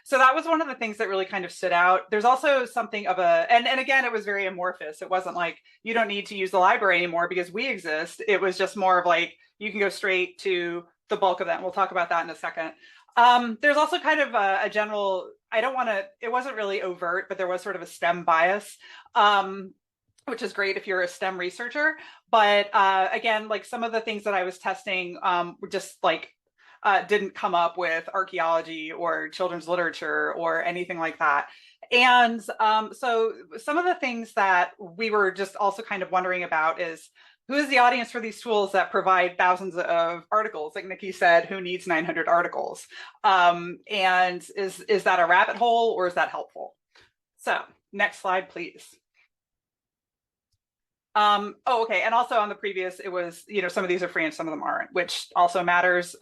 so that was one of the things that really kind of stood out. There's also something of and again, it was very amorphous. It wasn't like, you don't need to use the library anymore because we exist. It was just more of like, you can go straight to the bulk of that. And we'll talk about that in a second. There's also kind of a general, it wasn't really overt, but there was sort of a STEM bias, which is great if you're a STEM researcher. But again, like some of the things that I was testing were just like, didn't come up with archaeology or children's literature or anything like that. And so some of the things that we were just also kind of wondering about is, who is the audience for these tools that provide thousands of articles? Like Nikki said, who needs 900 articles? And is that a rabbit hole or is that helpful? So next slide, please. Okay. And also on the previous, it was, some of these are free and some of them aren't, which also matters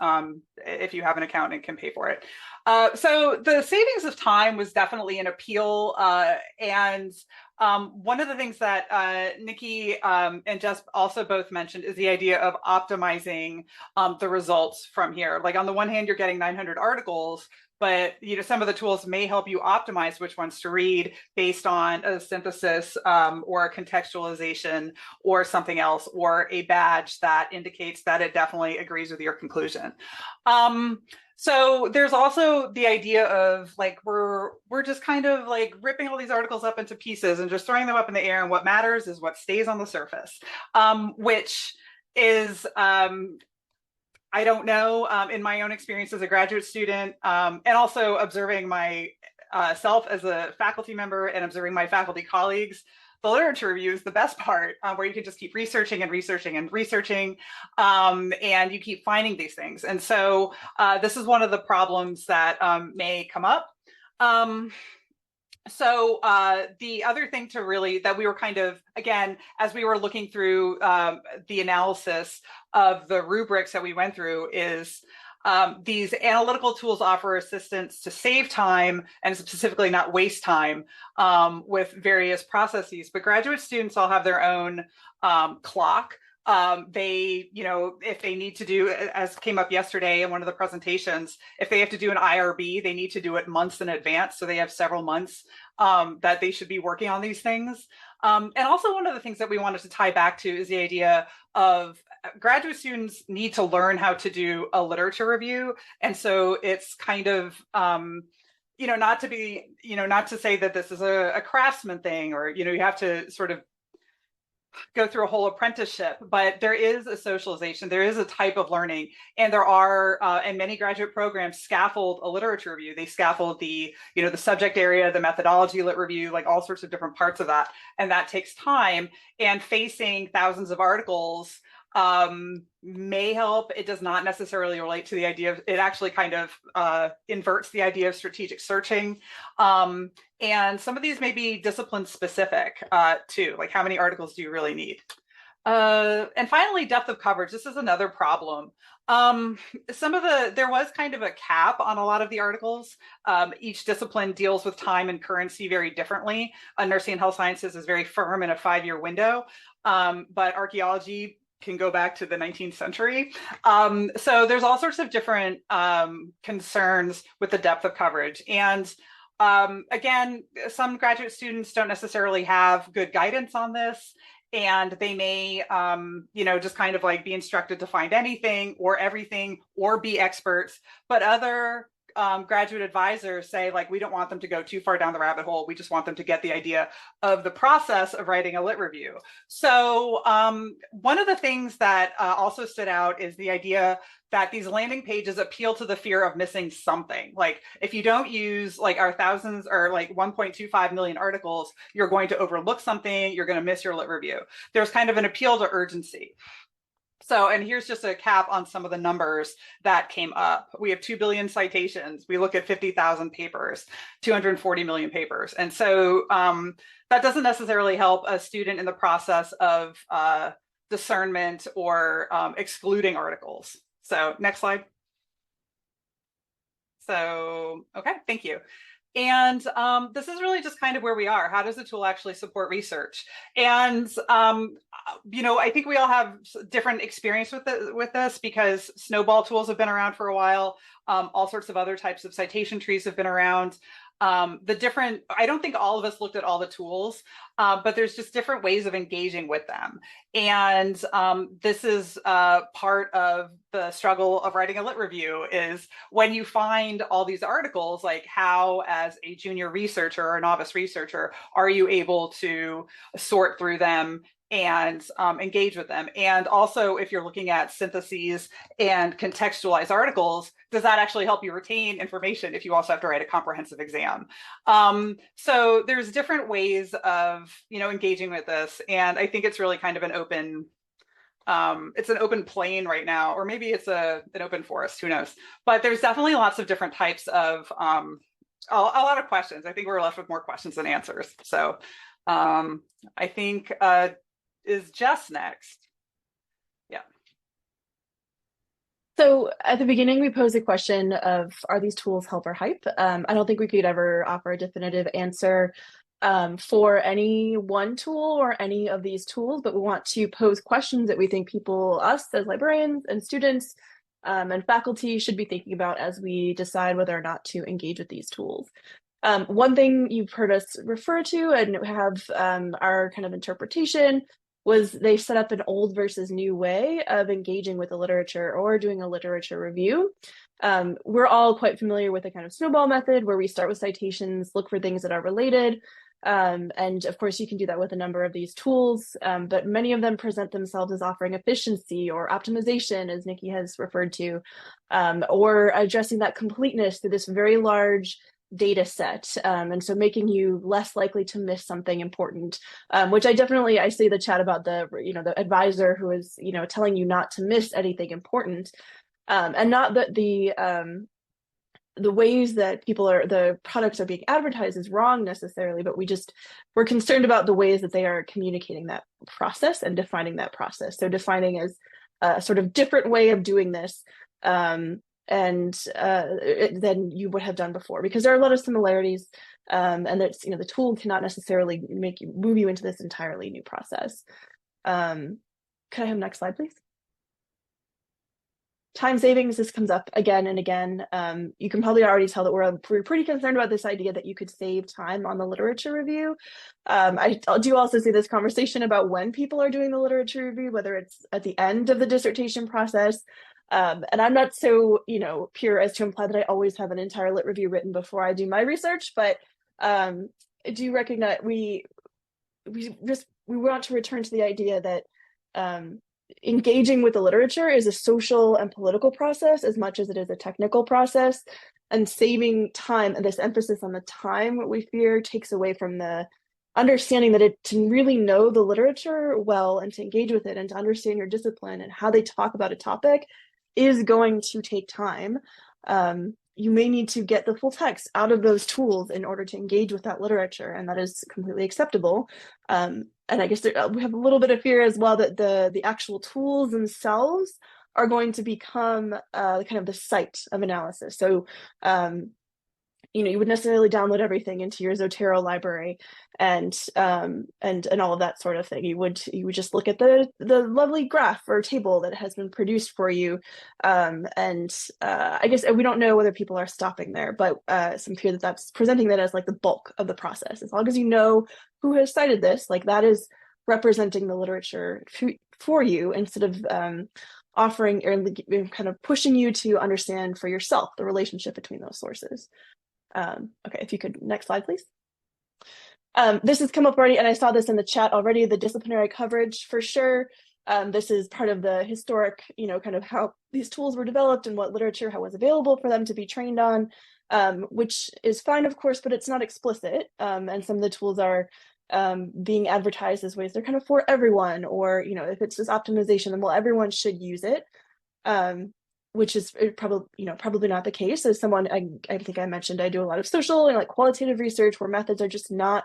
if you have an account and can pay for it. So the savings of time was definitely an appeal. And one of the things that Nikki and Jess also both mentioned is the idea of optimizing the results from here. Like on the one hand, you're getting 900 articles, but some of the tools may help you optimize which ones to read based on a synthesis or a contextualization or something else, or a badge that indicates that it definitely agrees with your conclusion. So there's also the idea of like, we're just kind of like ripping all these articles up into pieces and just throwing them up in the air. And what matters is what stays on the surface, which is, I don't know, in my own experience as a graduate student, and also observing my myself as a faculty member and observing my faculty colleagues, the literature review is the best part, where you can just keep researching and researching and researching, and you keep finding these things. And so this is one of the problems that may come up. So the other thing to really that we were kind of, again, as we were looking through the analysis of the rubrics that we went through, is these analytical tools offer assistance to save time and specifically not waste time with various processes. But graduate students all have their own clock. They, if they need to do, as came up yesterday in one of the presentations, if they have to do an IRB, they need to do it months in advance. So they have several months that they should be working on these things. And also one of the things that we wanted to tie back to is the idea of graduate students need to learn how to do a literature review. And so it's kind of, not to say that this is a craftsman thing, or, you have to sort of go through a whole apprenticeship, but there is a socialization, there is a type of learning, and there are, and many graduate programs scaffold a literature review. They scaffold the subject area, the methodology lit review, like all sorts of different parts of that. And that takes time, and facing thousands of articles may help. It does not necessarily relate to the idea of, it actually kind of inverts the idea of strategic searching. And some of these may be discipline specific too, like how many articles do you really need? And finally, depth of coverage. This is another problem. There was kind of a cap on a lot of the articles. Each discipline deals with time and currency very differently. Nursing and health sciences is very firm in a 5-year window, but archaeology can go back to the 19th century. So there's all sorts of different concerns with the depth of coverage. And again, some graduate students don't necessarily have good guidance on this, and they may, just kind of like be instructed to find anything or everything or be experts. But other graduate advisors say, like, we don't want them to go too far down the rabbit hole. We just want them to get the idea of the process of writing a lit review. So one of the things that also stood out is the idea that these landing pages appeal to the fear of missing something. Like, if you don't use like our thousands or like 1.25 million articles, you're going to overlook something, you're going to miss your lit review. There's kind of an appeal to urgency. So, and here's just a cap on some of the numbers that came up. We have 2 billion citations. We look at 50,000 papers, 240 million papers. And so that doesn't necessarily help a student in the process of discernment or excluding articles. So next slide. So, okay, thank you. And this is really just kind of where we are. How does the tool actually support research? And, I think we all have different experience with this, because snowball tools have been around for a while. All sorts of other types of citation trees have been around. I don't think all of us looked at all the tools, but there's just different ways of engaging with them. And this is part of the struggle of writing a lit review, is when you find all these articles, like, how, as a junior researcher or a novice researcher, are you able to sort through them and engage with them? And also, if you're looking at syntheses and contextualize articles, does that actually help you retain information if you also have to write a comprehensive exam? So there's different ways of, engaging with this. And I think it's really kind of an open, it's an open plain right now, or maybe it's an open forest, who knows? But there's definitely lots of different types of, a lot of questions. I think we're left with more questions than answers. So I think, is Jess next? Yeah. So at the beginning, we posed a question of, are these tools help or hype? I don't think we could ever offer a definitive answer for any one tool or any of these tools, but we want to pose questions that we think us as librarians and students and faculty should be thinking about as we decide whether or not to engage with these tools. One thing you've heard us refer to and have our kind of interpretation was they set up an old versus new way of engaging with the literature or doing a literature review. We're all quite familiar with the kind of snowball method, where we start with citations, look for things that are related. And of course, you can do that with a number of these tools, but many of them present themselves as offering efficiency or optimization, as Nikki has referred to, or addressing that completeness through this very large data set, and so making you less likely to miss something important, which I see the chat about the advisor who is telling you not to miss anything important, and not that the ways that the products are being advertised is wrong necessarily, but we're concerned about the ways that they are communicating that process and defining that process. So defining as a sort of different way of doing this, than you would have done before, because there are a lot of similarities, and that's the tool cannot necessarily move you into this entirely new process. Could I have next slide, please? Time savings, this comes up again and again. You can probably already tell that we're pretty concerned about this idea that you could save time on the literature review. I do also see this conversation about when people are doing the literature review, whether it's at the end of the dissertation process. And I'm not so pure as to imply that I always have an entire lit review written before I do my research, but I do recognize we want to return to the idea that engaging with the literature is a social and political process as much as it is a technical process, and saving time, and this emphasis on the time, what we fear takes away from the understanding that to really know the literature well and to engage with it and to understand your discipline and how they talk about a topic is going to take time. You may need to get the full text out of those tools in order to engage with that literature, and that is completely acceptable. And I guess we have a little bit of fear as well that the actual tools themselves are going to become kind of the site of analysis. So you would necessarily download everything into your Zotero library and all of that sort of thing. You would just look at the lovely graph or table that has been produced for you, and I guess we don't know whether people are stopping there, but some fear that that's presenting that as like the bulk of the process. As long as you know who has cited this, like that is representing the literature for you, instead of offering or kind of pushing you to understand for yourself the relationship between those sources. Okay, if you could, next slide, please. This has come up already, and I saw this in the chat already, the disciplinary coverage for sure. This is part of the historic, kind of how these tools were developed and what literature was available for them to be trained on, which is fine, of course, but it's not explicit. And some of the tools are being advertised as ways they're kind of for everyone, or, if it's just optimization, then well, everyone should use it. Which is probably not the case. As someone, I think I mentioned, I do a lot of social and like qualitative research where methods are just not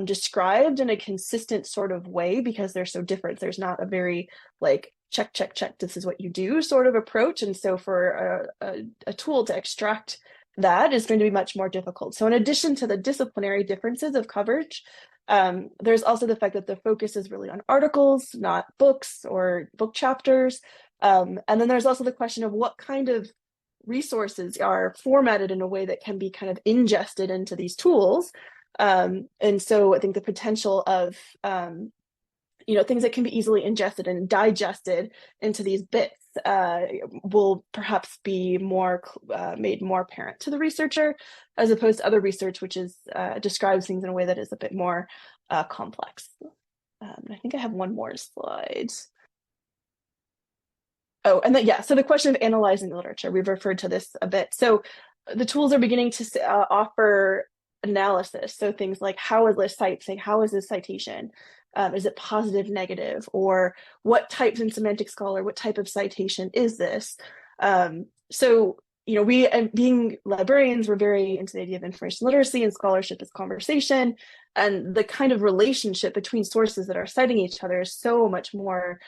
described in a consistent sort of way because they're so different. There's not a very like check, this is what you do sort of approach. And so for a tool to extract that is going to be much more difficult. So in addition to the disciplinary differences of coverage, there's also the fact that the focus is really on articles, not books or book chapters. And then there's also the question of what kind of resources are formatted in a way that can be kind of ingested into these tools. And so I think the potential of, things that can be easily ingested and digested into these bits will perhaps be made more apparent to the researcher, as opposed to other research, which is describes things in a way that is a bit more complex. I think I have one more slide. Oh, and then, so the question of analyzing the literature, we've referred to this a bit. So the tools are beginning to offer analysis. So things like, how is this site saying, how is this citation? Is it positive, negative, or what types in semantic scholar, what type of citation is this? So, we, being librarians, we're very into the idea of information literacy and scholarship as conversation. And the kind of relationship between sources that are citing each other is so much more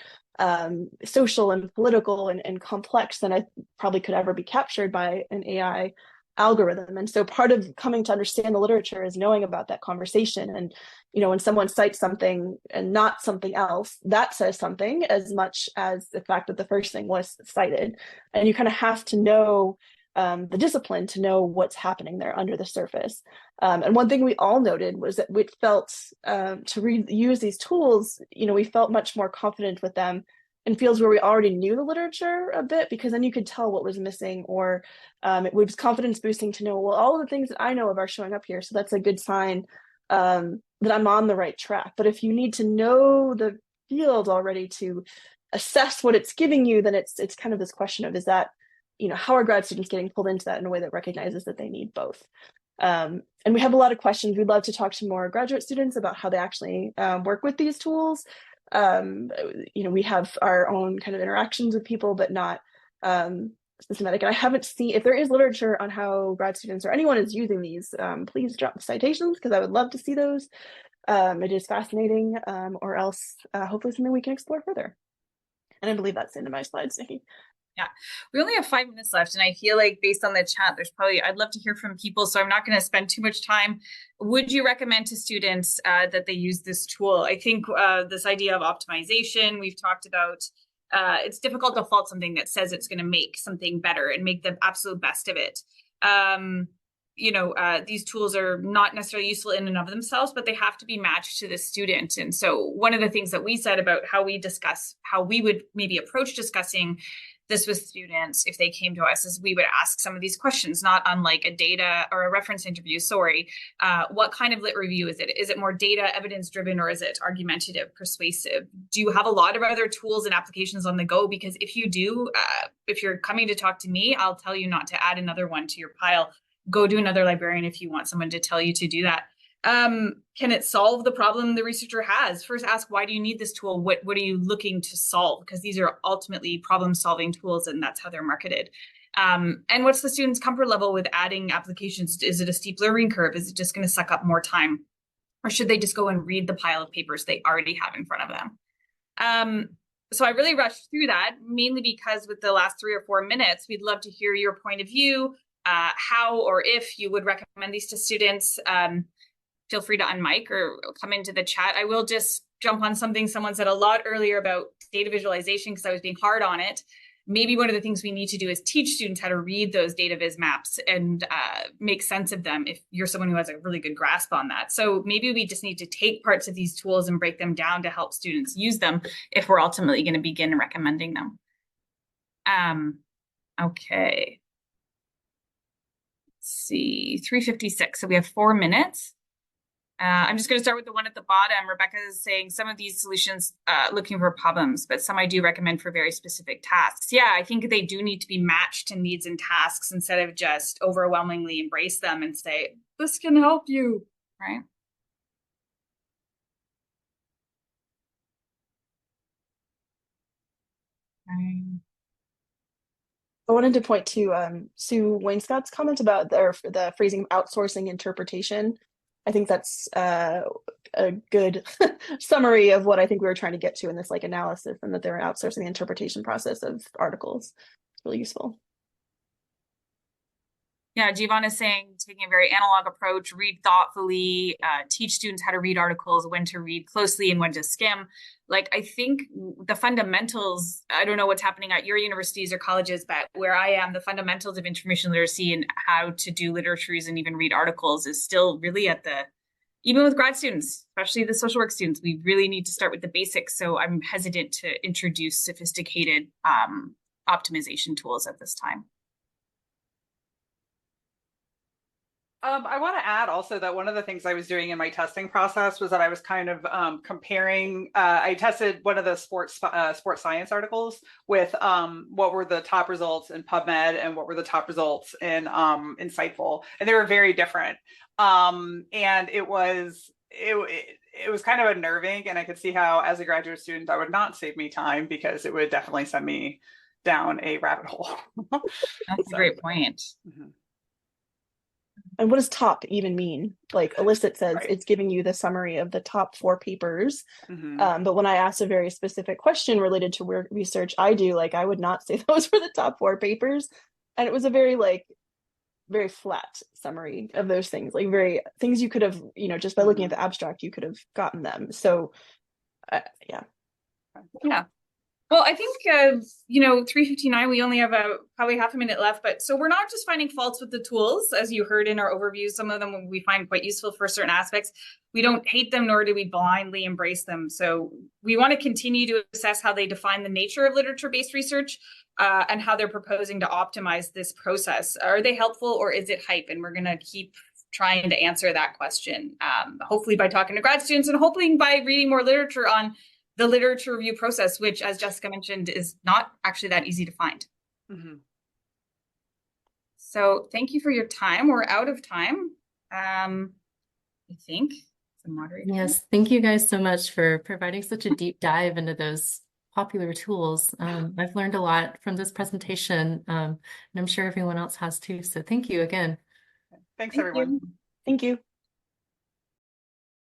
social and political and complex than I probably could ever be captured by an AI algorithm. And so part of coming to understand the literature is knowing about that conversation. And, when someone cites something and not something else, that says something as much as the fact that the first thing was cited. And you kind of have to know the discipline to know what's happening there under the surface. And one thing we all noted was that we felt to use these tools, we felt much more confident with them in fields where we already knew the literature a bit, because then you could tell what was missing, or it was confidence boosting to know, well, all of the things that I know of are showing up here. So that's a good sign that I'm on the right track. But if you need to know the field already to assess what it's giving you, then it's kind of this question of, is that, how are grad students getting pulled into that in a way that recognizes that they need both? And we have a lot of questions. We'd love to talk to more graduate students about how they actually work with these tools. We have our own kind of interactions with people, but not systematic. And I haven't seen, if there is literature on how grad students or anyone is using these, please drop the citations because I would love to see those. It is fascinating, or else hopefully something we can explore further. And I believe that's the end of my slides, Nikki. Yeah, we only have 5 minutes left, and I feel like based on the chat, I'd love to hear from people, so I'm not going to spend too much time. Would you recommend to students that they use this tool? I think this idea of optimization, we've talked about, it's difficult to fault something that says it's going to make something better and make the absolute best of it. These tools are not necessarily useful in and of themselves, but they have to be matched to the student. And so one of the things that we said about how we would maybe approach discussing this with students if they came to us is we would ask some of these questions, not unlike a data or a reference interview. What kind of lit review is it? Is it more data evidence driven, or is it argumentative, persuasive? Do you have a lot of other tools and applications on the go? Because if you do, if you're coming to talk to me, I'll tell you not to add another one to your pile. Go to another librarian if you want someone to tell you to do that. Can it solve the problem the researcher has? First, ask, why do you need this tool? What are you looking to solve? Because these are ultimately problem-solving tools, and that's how they're marketed. And what's the student's comfort level with adding applications? Is it a steep learning curve? Is it just going to suck up more time? Or should they just go and read the pile of papers they already have in front of them? So I really rushed through that, mainly because with the last 3 or 4 minutes, we'd love to hear your point of view, how or if you would recommend these to students. Feel free to unmic or come into the chat. I will just jump on something someone said a lot earlier about data visualization because I was being hard on it. Maybe one of the things we need to do is teach students how to read those data viz maps and make sense of them if you're someone who has a really good grasp on that. So maybe we just need to take parts of these tools and break them down to help students use them if we're ultimately going to begin recommending them. Okay. Let's see, 3:56. So we have 4 minutes. I'm just going to start with the one at the bottom. Rebecca is saying some of these solutions looking for problems, but some I do recommend for very specific tasks. Yeah, I think they do need to be matched to needs and tasks instead of just overwhelmingly embrace them and say, this can help you, right? I wanted to point to Sue Wainscott's comment about the phrasing outsourcing interpretation. I think that's a good summary of what I think we were trying to get to in this analysis, and that they're outsourcing the interpretation process of articles. It's really useful. Yeah, Jivan is saying taking a very analog approach, read thoughtfully, teach students how to read articles, when to read closely and when to skim. I think the fundamentals, I don't know what's happening at your universities or colleges, but where I am, the fundamentals of information literacy and how to do literatures and even read articles is still really even with grad students, especially the social work students, we really need to start with the basics. So I'm hesitant to introduce sophisticated optimization tools at this time. I want to add also that one of the things I was doing in my testing process was that I was kind of comparing. I tested one of the sports science articles with what were the top results in PubMed and what were the top results in Insightful, and they were very different. And it was kind of unnerving, and I could see how, as a graduate student, that would not save me time because it would definitely send me down a rabbit hole. That's a great point. Mm-hmm. And what does top even mean? Elicit says right. It's giving you the summary of the top 4 papers. Mm-hmm. But when I asked a very specific question related to research I do, I would not say those were the top 4 papers. And it was a very very flat summary of those things, very things you could have, just by looking at the abstract, you could have gotten them. So yeah. Well, I think, 3:59, we only have probably half a minute left, but so we're not just finding faults with the tools, as you heard in our overview. Some of them we find quite useful for certain aspects. We don't hate them, nor do we blindly embrace them. So we want to continue to assess how they define the nature of literature-based research and how they're proposing to optimize this process. Are they helpful, or is it hype? And we're going to keep trying to answer that question, hopefully by talking to grad students and hopefully by reading more literature on the literature review process, which, as Jessica mentioned, is not actually that easy to find. Mm-hmm. So thank you for your time. We're out of time. I think the moderator. Yes, thank you guys so much for providing such a deep dive into those popular tools. I've learned a lot from this presentation, and I'm sure everyone else has too. So thank you again. Thanks, Thank everyone. you. Thank you.